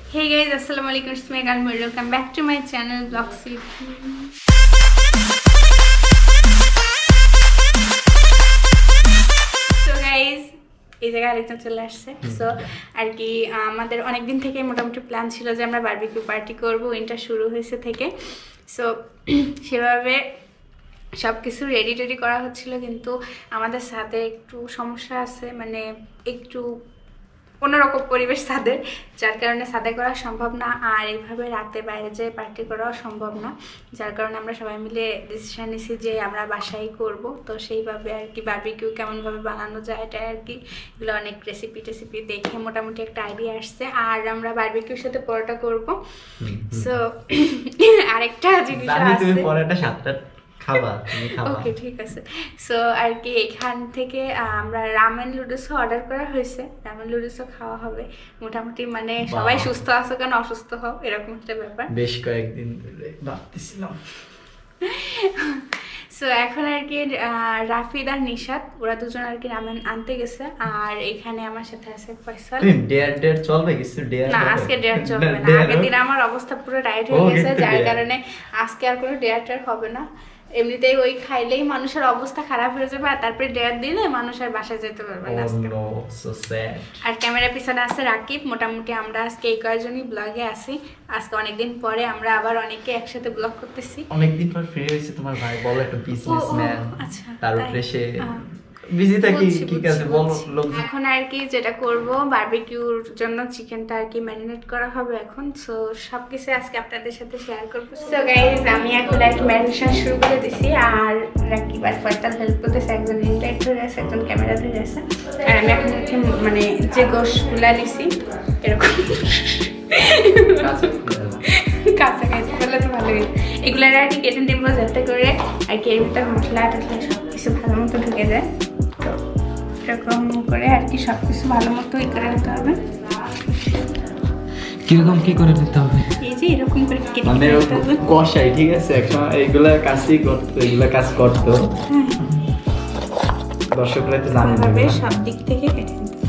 Hey guys, Assalamualaikum. It's Megan. Welcome back to my channel, Vlogs with Me. So guys, এই জায়গায় আরেকজন চলে আসছে। সো আর কি আমাদের অনেক দিন থেকে মোটামুটি প্ল্যান ছিল যে আমরা বারবিকিউ পার্টি করব, উইন্টার শুরু হয়েছে থেকে। সো সেভাবে সব কিছু রেডি টেডি করা হচ্ছিল, কিন্তু আমাদের সাথে একটু সমস্যা আছে, মানে একটু অন্যরকম পরিবেশ ছাদের, যার কারণে ছাদে করা সম্ভব না, আর এইভাবে রাতে বাইরে যেয়ে পার্টি করাও সম্ভব না। যার কারণে আমরা সবাই মিলে ডিসিশন নিছি যে আমরা বাসায় করব। তো সেইভাবে আর কি বারবিকিউ কেমনভাবে বানানো যায় এটা আর কি, এগুলো অনেক রেসিপি দেখে মোটামুটি একটা আইডিয়া আসছে। আর আমরা বারবিকিউর সাথে পরোটা করব। সো আরেকটা জিনিস আছে, তুমি পরোটা সাতটা খাবা, তুমি খাবা। ওকে ঠিক আছে। সো আর কি এখান থেকে আমরা রামেন লুডুসও অর্ডার করা হয়েছে, রামেন লুডুসও খাওয়া হবে মোটামুটি, মানে সবাই সুস্থ আছো কেন অসুস্থ হও এরকম একটা ব্যাপার। বেশ কয়েকদিন ধরে ভাবতেছিলাম। সো এখন আর কি রাফিদ আর নিশাত ওরা দুজন আর কি রামেন আনতে গেছে, আর এখানে আমার সাথে আছে ফয়সাল। তুমি ডেয়ার চলবে কিছু ডেয়ার? না আজকে ডেয়ার চলবে না, আগের দিন আমার অবস্থা পুরো টাইট হয়ে গেছে, যার কারণে আজকে আর কোনো ডেয়ার হবে না। এমনিতেই ওই খাইলেই মানুষের অবস্থা খারাপ হয়ে যাবে, আর তারপরে ডেয়ার দিলে মানুষ আর বাসায় যেতে পারবে না আজকে। আর ক্যামেরার পিছনে আছে রাকিব। মোটামুটি আমরা আজকে এই কয়েকজনই ব্লগে আছি। আজকে অনেকদিন পরে আমরা আবার অনেকে একসাথে ব্লগ করতেছি। অনেকদিন পর ফ্রি হয়েছে তোমার ভাই, বলো একটা বিজনেসম্যান, আচ্ছা তার উপরে সে বিজি থাকি, ঠিক আছে বলো লোক। এখন আর কি যেটা করব, বারবিকিউর জন্য চিকেনটা আর কি ম্যারিনেট করা হবে এখন। সো সবকিছু আজকে আপনাদের সাথে শেয়ার করব। সো গাইস, আমি এখন আর কি ম্যারিনেশন শুরু করে দিছি, আর রাকিব আর ফয়সাল হেল্প করতেছে, একজন ইনলাইট ধরে আছে, একজন ক্যামেরা ধরে আছে। আর আমি এখন আর কি মানে যে গোশগুলা নিছি এরকম কাছাকাছি বললে তো ভালোই, এগুলো আর কি কেটে দিব যাতে করে আর কি এর ভিতরে মশলা টসলা সব কিছু ভালো মতো ঢুকে যায়। তো এরকম করে আর কি সব কিছু ভালো মতো করে নিতে হবে। কিরকম কি করে নিতে হবে? এই যে এরকম করে কেটে মানে নিতে হবে। কষাই, ঠিক আছে, এখন এইগুলা কাজই করতো, এগুলা কাজ করতো দর্শকরা তো জানে না, এভাবে সব দিক থেকে কেটে নিতে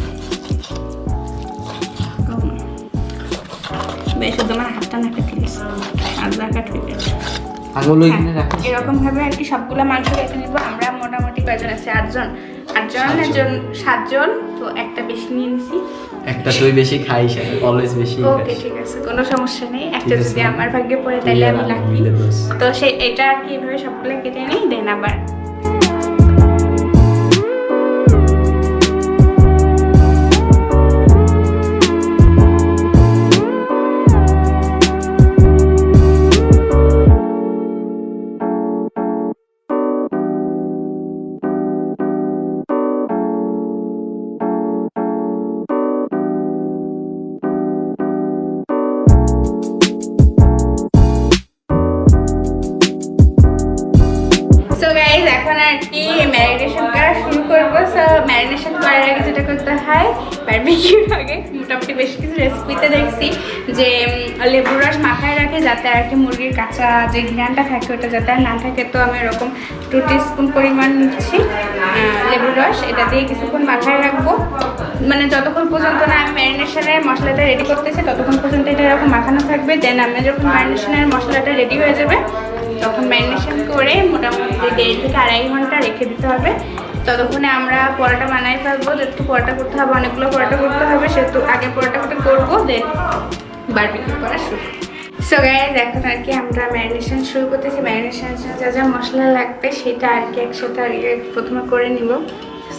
হবে। বেশ তোমার হাতটা না কেটে দিয়েছে, আদা কাট হয়ে গেছে। আঙুল ওইখানে রাখিস। এরকম ভাবে আর কি সবগুলা মাংস কেটে নিব। আমরা মোটামুটি কয়জন আছে? 7জন। তো একটা বেশি নিয়ে নিছি। একটা তুই বেশি খাইস, অলওয়েজ বেশি ওকে খাইস। ঠিক আছে, কোনো সমস্যা নেই। একটা ঠিক আছে। যদি আমার ভাগ্যে পড়ে তাহলে আমি লাকি। মিলে দোষ। তো সেই এটা আর কি এভাবে সবগুলো কেটে নিই, দেন আবার এখন আর কি ম্যারিনেশন করা শুরু করবো। সো ম্যারিনেশন করার আগে যেটা করতে হয়, বারবিকিউর আগে মোটামুটি বেশ কিছু রেসিপিতে দেখছি যে লেবুর রস মাথায় রাখে যাতে আর কি মুরগির কাঁচা যে ঘ্রাণটা থাকে ওটা যাতে আর না থাকে। তো আমি এরকম 2 টিস্পুন পরিমাণ নিচ্ছি লেবুর রস, এটা দিয়ে কিছুক্ষণ মাথায় রাখবো, মানে যতক্ষণ পর্যন্ত না আমি ম্যারিনেশনের মশলাটা রেডি করতেছি ততক্ষণ পর্যন্ত এটা এরকম মাখানো থাকবে। দেন আমি যখন ম্যারিনেশনের মশলাটা রেডি হয়ে যাবে তখন ম্যারিনেশন করে মোটামুটি 1.5 থেকে 2.5 ঘন্টা রেখে দিতে হবে। ততক্ষণে আমরা পরোটা বানাই ফেলবো, যেহেতু পরোটা করতে হবে, অনেকগুলো পরোটা করতে হবে, সেহেতু আগে পরোটাটা করবো, দেন বারবিকিউ করা শুরু। সো গাইস, এখন আর কি আমরা ম্যারিনেশন শুরু করতেছি। ম্যারিনেশন যা যা মশলা লাগবে সেটা আর কি একসাথে আর প্রথমে করে নিব।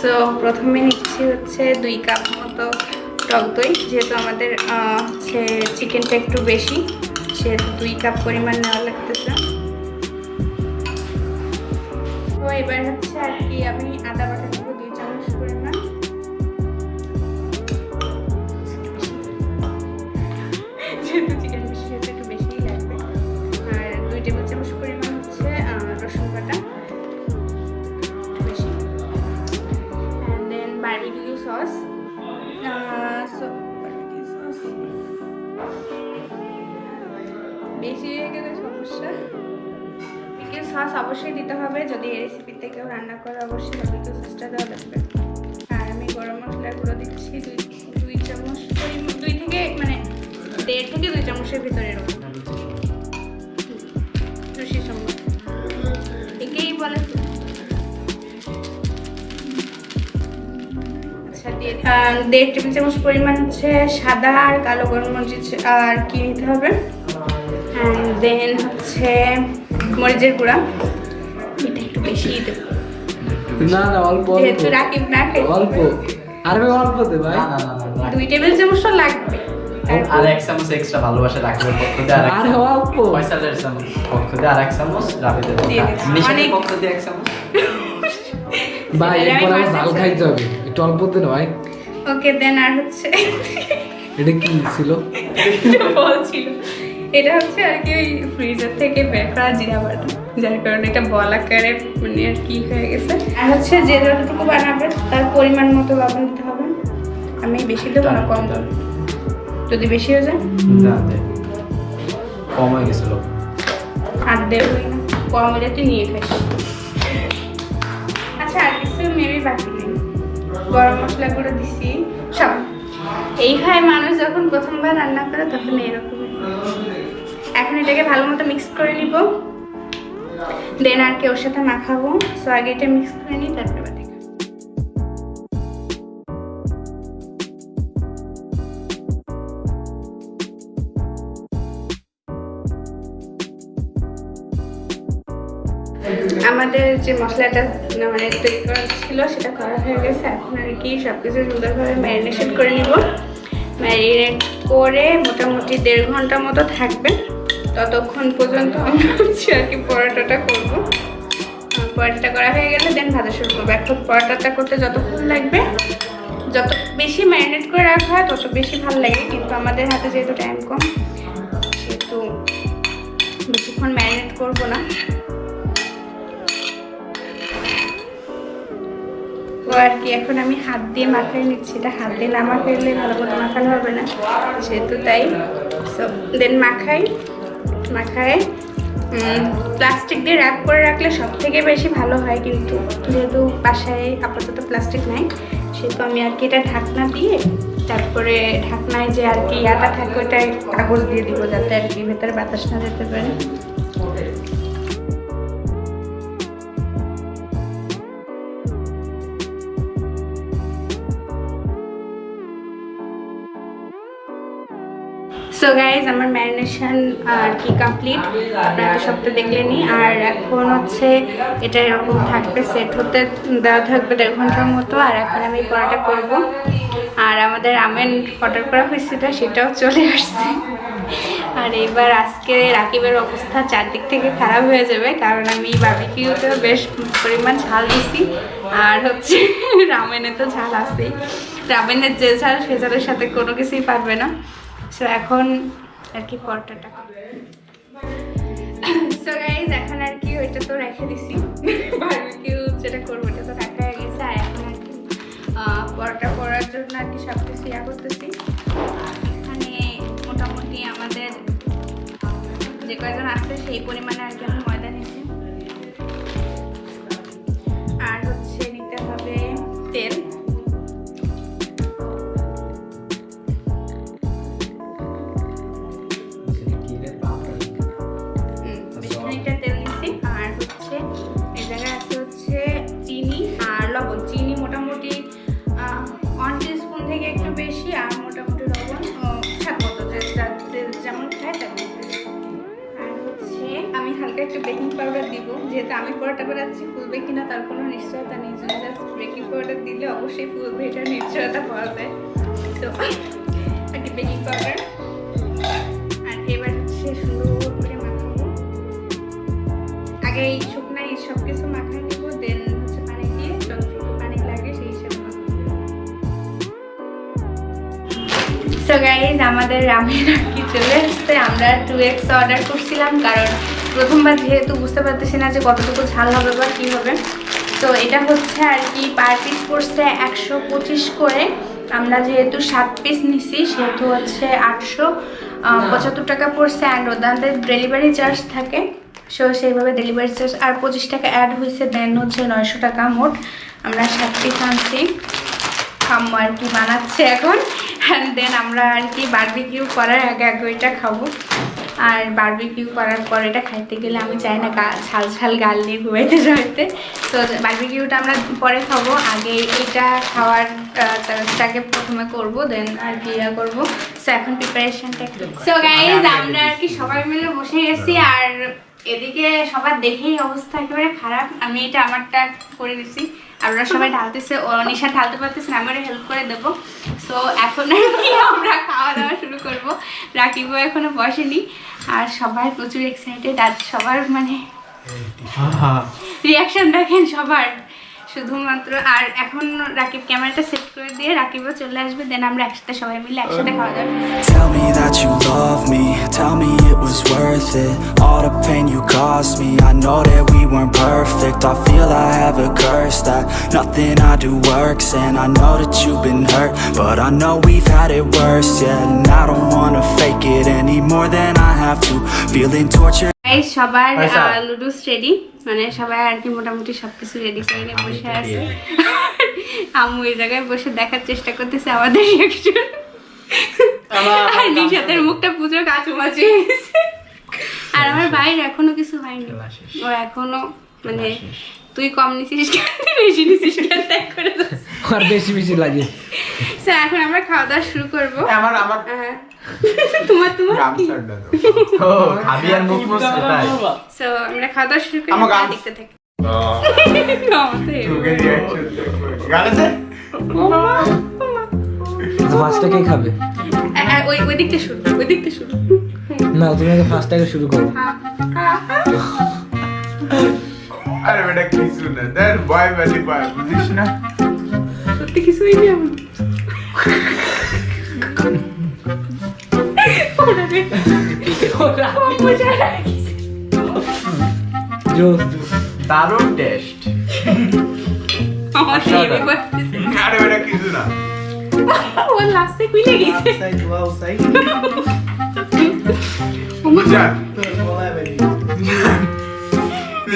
সো প্রথমে নিচ্ছি হচ্ছে 2 কাপ মতো টক দই, যেহেতু আমাদের হচ্ছে চিকেনটা একটু বেশি, সেহেতু 2 কাপ পরিমাণ নেওয়া লাগতেছে। তো এবার হচ্ছে আর কি আমি আদা বাটা দেব 2 চামচ পরিমাণ, যেহেতু চিকেন বেশি সেহেতু একটু বেশিই লাগবে। আর 2 টেবিল চামচ পরিমাণ হচ্ছে রসুন বাটা, একটু বেশি। And then barbecue sauce. বেশি হয়ে গেলে সমস্যা। বারবিকিউ সস অবশ্যই দিতে হবে, যদি এই রেসিপিতে কেউ রান্না করে অবশ্যই বারবিকিউ সসটা দেওয়া লাগবে। আর আমি গরম মশলার গুঁড়ো দিচ্ছি 2 চামচ পরিমাণ, 2 থেকে মানে 1.5 থেকে 2 চামচের ভিতরে এরকম রুচি সম্ভব একেই বলে তো। আচ্ছা দিয়ে 1.5 টেবিল চামচ পরিমাণ হচ্ছে সাদা আর কালো গোলমরিচ আর কি নিতে হবে, দেন হচ্ছে মরিচের গুঁড়া, এটা একটু বেশিই দেবো না না অল্প যেহেতু রাকিব না খাই অল্প। আরে ভাই অল্প দে ভাই। না না না না 2 টেবিল চামচ তো লাগবে। আর 1 চামচ এক্সট্রা ভালোবাসা রাখবে পক্ষ দিয়ে আর আরে অল্প। ফয়সালের চামচ পক্ষ দিয়ে আর 1 চামচ রাবিদের দিয়ে দিচ্ছি। নিশানের অনেক- পক্ষ দিয়ে 1 চামচ ভাই সেটাই এরপর আমি আমার ঝাল মারছি। খাইতে হবে, একটু অল্প দে না ভাই। ওকে দেন আর হচ্ছে এটা কি ছিল? বলছিল এটা হচ্ছে আর কি ওই ফ্রিজার থেকে বের করা জিরা বাটা, যার কারণে এটা বল আকারে মানে আর কি হয়ে গেছে। আর হচ্ছে যে যতটুকু বানাবে তার পরিমাণ মতো লবণ দিতে হবে। আমি বেশি দেবো না কম দেবো, যদি বেশি হয়ে যায় না দে কম হয়ে গেছিল আর দেবই না, কম হলে তুই নিয়ে খাইস। আচ্ছা আর কিছু মেবি বাকি নেই, গরম মশলা গুঁড়ো দিছি সব। এই খায় মানুষ যখন প্রথমবার রান্না করে তখন এরকম। এখন এটাকে ভালো মতো মিক্স করে নিব, দেন আর কি ওর সাথে মাখাবো। সো আগে এটা মিক্স করে নিই তারপরে বাকি। আমাদের যে মশলাটা মানে তৈরি করা ছিল সেটা করা হয়ে গেছে। এখন আর কি সব কিছু সুন্দরভাবে ম্যারিনেশন করে নিব। ম্যারিনেট করে মোটামুটি 1.5 ঘন্টা মতো থাকবে। ততক্ষণ পর্যন্ত আমরা হচ্ছে আর কি পরোটাটা করবো। পরোটাটা করা হয়ে গেলে দেন ভাজা শুরু করবো। এখন পরোটাটা করতে যতক্ষণ লাগবে, যত বেশি ম্যারিনেট করে রাখা হয় তত বেশি ভালো লাগে, কিন্তু আমাদের হাতে যেহেতু টাইম কম সেহেতু বেশিক্ষণ ম্যারিনেট করবো না। তো আর কি এখন আমি হাত দিয়ে মাখাই নিচ্ছি, এটা হাত দিয়ে না মাখাইলে ভালো মতো মাখানো হবে না, সেহেতু তাই। সো দেন মাখাই প্লাস্টিক দিয়ে র্যাপ করে রাখলে সব থেকে বেশি ভালো হয়, কিন্তু যেহেতু বাসায় আপাতত প্লাস্টিক নাই সেহেতু আমি আর কি এটা ঢাকনা দিয়ে তারপরে ঢাকনায় যে আর কি ইয়াটা থাকে ওটাই কাগজ দিয়ে দিব যাতে আর কি ভেতরে বাতাস না যেতে পারে। সো গাইজ আমার ম্যারিনেশন আর কি কমপ্লিট, আপনারা তো সবটা দেখলেনি। আর এখন হচ্ছে এটা এরকম থাকবে, সেট হতে দেওয়া থাকবে 1.5 ঘন্টার মতো। আর এখন আমি পরোটা করব। আর আমাদের রামেন অর্ডার করা হয়েছিল সেটাও চলে আসছে। আর এবার আজকে রাকিবের অবস্থা চারদিক থেকে খারাপ হয়ে যাবে, কারণ আমি বারবিকিউতেও বেশ পরিমাণ ঝাল দিছি, আর হচ্ছে রামেনে তো ঝাল আছেই। রামেনের যে ঝাল সে ঝালের সাথে কোনো কিছুই পারবে না। সো এখন আর কি পরোটাটা সো গাইজ এখন আর কি ওইটা তো রেখে দিছি, বারবিকিউ যেটা করবো ওটা তো রাখা হয়ে গেছে। আর এখন আর কি পরোটা করার জন্য আর কি সব কিছু ইয়া করতেছি। এখানে মোটামুটি আমাদের যে কয়জন আছে সেই পরিমাণে আর কি আমি ময়দা নিচ্ছি। আর হচ্ছে নিতে হবে তেল, বেশিখানিকটা তেল নিচ্ছি। আর হচ্ছে এই জায়গায় আছে হচ্ছে চিনি আর লবণ। চিনি মোটামুটি 1 টিস্পুন থেকে একটু বেশি, আর মোটামুটি লবণ স্বাদ মতো যেমন খায় তেমন। আর হচ্ছে আমি হালকা একটু বেকিং পাউডার দিব, যেহেতু আমি পরোটা বানাচ্ছি ফুলবে কিনা তার কোনো নিশ্চয়তা নেই। যদি জাস্ট বেকিং পাউডার দিলে অবশ্যই ফুলবে, এটার নিশ্চয়তা পাওয়া যায়। তো একটু বেকিং পাউডার। আর এবার হচ্ছে সুন্দর করে মাখাবো। আগে এই শুকনা এই সব কিছু মাখাই নেবো, দেন হচ্ছে পানি দিয়ে যতটুকু পানি লাগে সেই হিসাবে মাখাবো। সো গাইজ আমাদের রামেন আর কি চলে আসছে। আমরা 2x অর্ডার করছিলাম, কারণ প্রথমবার যেহেতু বুঝতে পারতেছি না যে কতটুকু ঝাল হবে বা কী হবে। তো এটা হচ্ছে আর কি পার পিস পড়ছে 125 করে। আমরা যেহেতু 7 পিস নিছি সেহেতু হচ্ছে 875 টাকা পড়ছে। অ্যান্ড ওদের ডেলিভারি চার্জ থাকে, সো সেইভাবে ডেলিভারি চার্জ আর 25 টাকা অ্যাড হয়েছে, দেন হচ্ছে 900 টাকা মোট। আমরা 7 পিস আনছি, আম্মু আর কি বানাচ্ছে এখন। অ্যান্ড দেন আমরা আর কি বারবিকিউ করার আগে আগে ওইটা খাবো। আর বারবিকিউ করার পর এটা খাইতে গেলে আমি চাই না ঝাল ঝাল গাল নিয়ে ঘুমাইতে যাইতে। তো বারবিকিউটা আমরা পরে খাবো, আগে এটা খাওয়ার চ্যালেঞ্জটাকে প্রথমে করবো, দেন আর কি করবো। সো এখন প্রিপারেশনটা একটু। সো গাইজ আমরা আর কি সবাই মিলে বসে গেছি, আর এদিকে সবার দেখেই অবস্থা একেবারে খারাপ। আমি এটা আমারটা করে দিচ্ছি, আমরা সবাই ঢালতেছে, নিশা ঢালতে পারতেছে না, আমি ওরা হেল্প করে দেবো। সো এখন আর কি আমরা খাওয়া দাওয়া শুরু করবো। রাকিবও এখনো বসেনি, আর সবাই প্রচুর এক্সাইটেড। আর সবার মানে রিয়াকশন দেখেন সবার, শুধুমাত্র। আর এখন রাকিব ক্যামেরাটা সেট করে দিয়ে রাকিবও চলে আসবে, দেন আমরা একসাথে সবাই মিলে একসাথে খাওয়া দাওয়া। Tell me that you love me, tell me it was worth it. All the pain you caused me, I know that we weren't perfect. I feel I have a curse that nothing I do works. And I know that you've been hurt, but I know we've had it worse, yeah. And I don't wanna fake it any more than I have to. Feeling tortured. সবার লুডুস ready, মানে সবাই আর কি মোটামুটি সবকিছু ready করে নিয়ে বসে আছে। আম্মু এই জায়গায় বসে দেখার চেষ্টা করতেছে আমাদের রিয়াকশন। আর নিশাতের মুখটা পুজো কাচুমাচু হয়ে গেছে। আর আমার ভাইয়ের এখনো কিছু হয়নি, ও এখনো মানে তুই কম নিছিস বেশি নিছিস ত্যাগ করে আর বেশি বেশি লাগে। সো এখন আমরা খাওয়া দাওয়া শুরু করবো। আমার তোমার ও খাবি আর মুখ মুখ সেটাই। সো আমরা খাওয়া দাওয়া শুরু করি, দেখতে থাকি। ফার্স্টটা কে খাবে? ওই দিকটা শুরু, ওই দিকটা শুরু। না তুমি আগে ফার্স্টটাকে শুরু করো। আরে বেটা কিছু না, দেখ বয় বালি বয়, বুঝিস না? সত্যি কিছুই নেই আমার। দারুণ টেস্ট। আরে বেটা কিছু না, ও লাস্টে খুলে গেছে। যা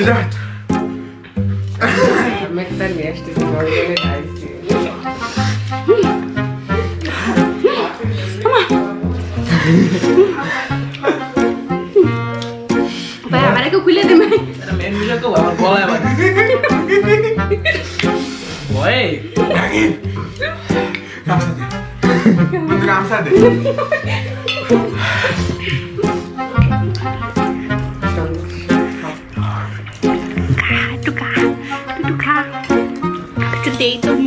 যা একটা নেক্সট নরমালি খাইছি। ভাই আমারে কেউ খুলে দেবে। মেন ভিডিও তো আমার গলায় বাজে। ওই বন্ধু গামছা দে।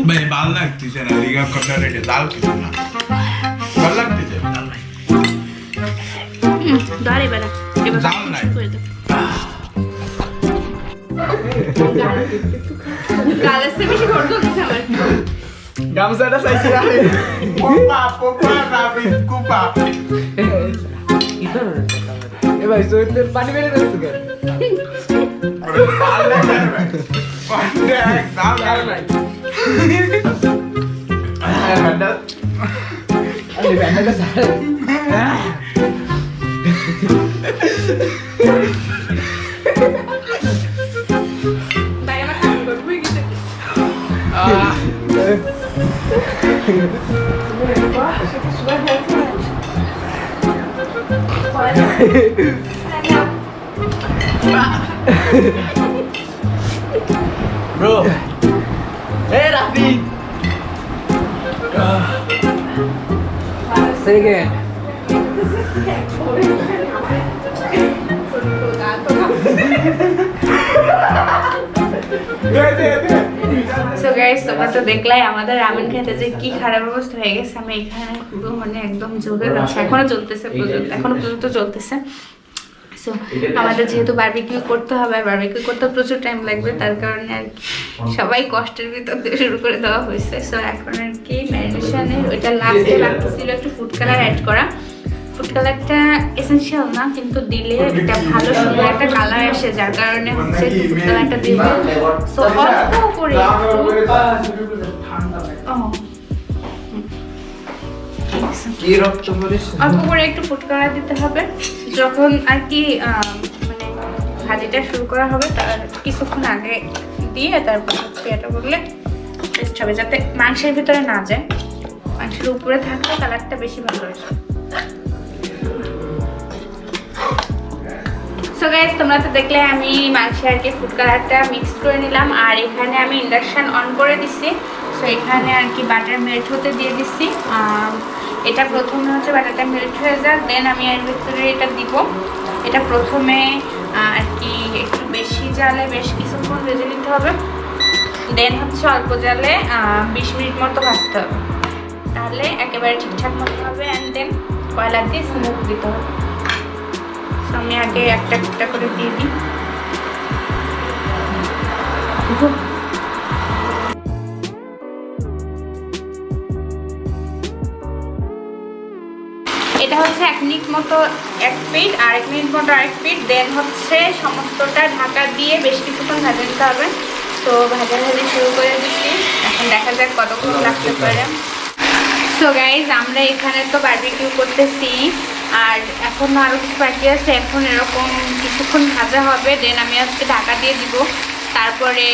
ভাই ভালো লাগতেছে না, লিগা কটা রেটে দাও কিছু না, ভালো লাগতেছে ধরে বেলা এবার দাও নাই। করে দে। কালের থেকে বেশি ঘর ধরছে আমার। গামছাটা চাইছি না। পোপা পোপা রাবি কুপা। এ ভাই জোরে পানি বেড়ে যাচ্ছে কেন? ভালো লাগে ভাই, দেখ দাও দাও নাই। আরে ব্যান্ডটা সারা ভাই আমার কাম করবো গেছে। ব্রো এ রাফি সেকেন্ড সো গাইস তোমরা তো দেখলাই আমাদের রামেন খেতে যে কি খারাপ অবস্থা হয়ে গেছে। আমি এখানে পুরো মানে একদম জ্বলে যাচ্ছে, এখনো চলতেছে, এখনো পর্যন্ত চলতেছে। সো আমাদের যেহেতু বারবিকিউ করতে হবে, বারবিকিউ করতে প্রচুর টাইম লাগবে, তার কারণে আর কি সবাই কষ্টের ভিতর দিয়ে শুরু করে দেওয়া হয়েছে। সো এখন আর কি ম্যারিনেশনের ওইটা লাস্টে লাগতেছিল একটু ফুড কালার অ্যাড করা। ফুড কালারটা এসেনশিয়াল না, কিন্তু দিলে এটা ভালো সুন্দর একটা কালার আসে, যার কারণে হচ্ছে ফুড কালারটা দিব। সো অল্প করে অল্প করে একটু ফুড কালার দিতে হবে। যখন আর কি মানে ভাজিটা শুরু করা হবে তার কিছুক্ষণ আগে দিয়ে তারপর হচ্ছে এটা করলে টেস্ট হবে, যাতে মাংসের ভিতরে না যায়। মাংসের উপরে থাকলে কালারটা বেশি ভালো আসে। সো গাইস, তোমরা তো দেখলে আমি মাংসে আর কি ফুড কালারটা মিক্স করে নিলাম, আর এখানে আমি ইন্ডাকশন অন করে দিচ্ছি। সো এখানে আর কি বাটার মেল্ট হতে দিয়ে দিচ্ছি। এটা প্রথমে হচ্ছে বাটারটা মেল্ট হয়ে যাক, দেন আমি এর ভিতরে এটা দিব। এটা প্রথমে আর কি একটু বেশি জালে বেশ কিছুক্ষণ ভেজে নিতে হবে, দেন হচ্ছে অল্প জালে 20 মিনিট মতো ভাজতে হবে, তাহলে একেবারে ঠিকঠাক মতো হবে। অ্যান্ড দেন কয়লা দিয়ে স্মোক দিতে হবে। সো আমি আগে একটা একটা করে দিয়ে দিই। এটা হচ্ছে 1 মিনিট মতো এক পিঠ, আর 1 মিনিট মতো আরেক পিঠ, দেন হচ্ছে সমস্তটা ঢাকা দিয়ে বেশ কিছুক্ষণ ভাজে নিতে হবে। তো ভাজাভাজি শুরু করে দিচ্ছি, এখন দেখা যাক কতক্ষণ লাগতে পারে। সো গাইজ, আমরা এখানে তো বারবিকিউ করতেছি, আর এখনও আরও কিছু বাকি আছে। এখন এরকম কিছুক্ষণ ভাজা হবে, দেন আমি আজকে ঢাকা দিয়ে দিব। তারপরে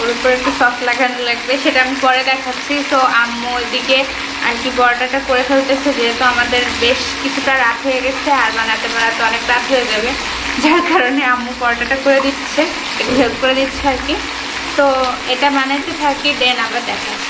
ওর উপরে একটু সস লাগানো লাগবে, সেটা আমি পরে দেখাচ্ছি। তো আম্মু ওইদিকে আর কি পরোটাটা করে ফেলতেছে, যেহেতু আমাদের বেশ কিছুটা রাত হয়ে গেছে, আর বানাতে বানাতে অনেক রাত হয়ে যাবে, যার কারণে আম্মু পরোটাটা করে দিচ্ছে, একটু হেল্প করে দিচ্ছে আর কি। তো এটা বানাতে থাকি, দেন আবার দেখাচ্ছি।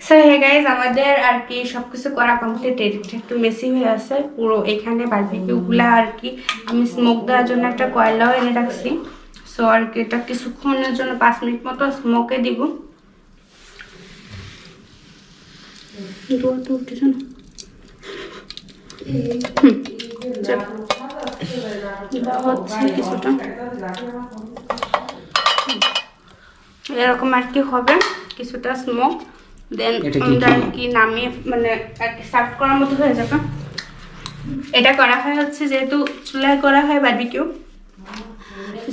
সো হে গাইজ, আমাদের আর কি সবকিছু করা কমপ্লিট। এটা একটু মেসি হয়ে আছে পুরো, এখানে বারবিকিউগুলা আর কি আমি স্মোক দেওয়ার জন্য একটা কয়লাও এনে রাখছি। সো আর কি এটা কিছুক্ষণের জন্য 5 মিনিট মতো স্মোকে দিব। হচ্ছে কিছুটা এরকম আর কি হবে, কিছুটা স্মোক, দেন আমরা আর কি নামিয়ে মানে আর কি সার্ভ করার মতো হয়ে যাবে। এটা করা হয় হচ্ছে যেহেতু চুলায় করা হয় বারবিকিউ,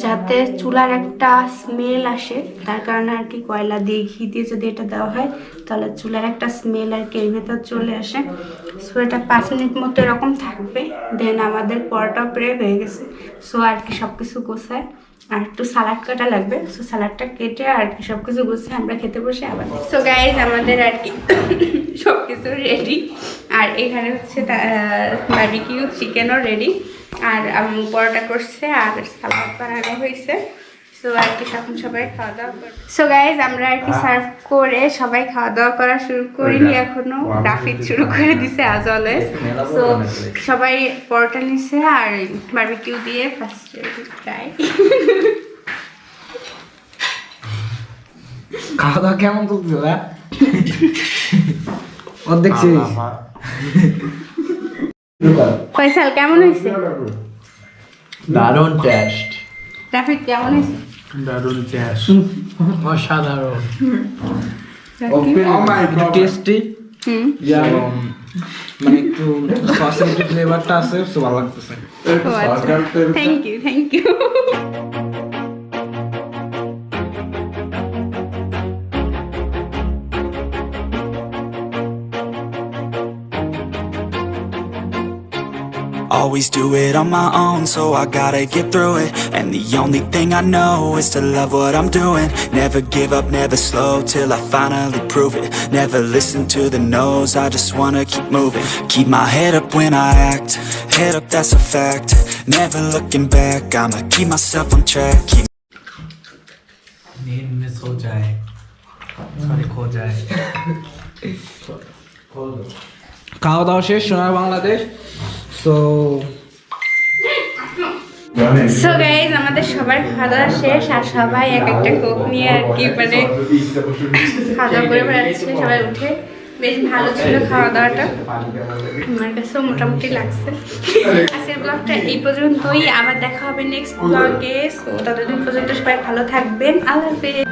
যাতে চুলার একটা স্মেল আসে, তার কারণে আর কি কয়লা দিয়ে ঘি দিয়ে যদি এটা দেওয়া হয় তাহলে চুলার একটা স্মেল আর কি এর ভেতর চলে আসে। সো এটা 5 মিনিট মতো এরকম থাকবে, দেন আমাদের পরোটা প্রায় হয়ে গেছে। সো আর কি সব কিছু গোছায়, আর একটু সালাড কাটা লাগবে। সো সালাডটা কেটে আর কি সব কিছু গুছিয়ে আমরা খেতে বসে আবার। সো গাইজ, আমাদের আর কি সব কিছু রেডি, আর এখানে হচ্ছে বারবিকিউ চিকেনও রেডি, আর পরোটা করছে আর সালাড বানানো হয়েছে। সো আর কি এখন সবাই খাওয়া দাওয়া করবে। সো গাইজ, আমরা আর কি সার্ভ করে সবাই খাওয়া দাওয়া করা শুরু করিনি এখনো, রাফিদ শুরু করে দিছে আজ অলওয়েজ। সো সবাই পরোটা নিচ্ছে আর বারবিকিউ দিয়ে ফার্স্টে ট্রাই। খাওয়া দাওয়া কেমন চলছে ওরা? অর্ধেক শেষ। ফয়সাল কেমন হয়েছে? দারুণ টেস্ট। রাফিদ কেমন হয়েছে? দারুণ টেস্ট, অসাধারণ, একটু টেস্টি, মানে একটু সসের একটু ফ্লেভারটা আছে, সো ভালো লাগতেছে। Thank you, thank you. Always do it on my own, so I gotta get through it. And the only thing I know is to love what I'm doing. Never give up, never slow, till I finally prove it. Never listen to the no's, I just wanna keep moving. Keep my head up when I act, head up, that's a fact. Never looking back, I'ma keep myself on track. नींद में सो जाए, sorry खो जाए। খাওয়া দাওয়া শেষ সোনার Bangladesh. So guys, আমাদের সবার খাওয়া দাওয়া শেষ, আর সবাই এক একটা কোক নিয়ে আর কি মানে খাওয়া দাওয়া করে বেড়াচ্ছে। সবাই উঠে, বেশ ভালো ছিল খাওয়া দাওয়াটা, আমার কাছেও মোটামুটি লাগছে। আজকের ব্লগটা এই পর্যন্তই, আবার দেখা হবে নেক্সট ব্লগে। সো ততদিন পর্যন্ত সবাই ভালো থাকবেন, আল্লাহ হাফেজ।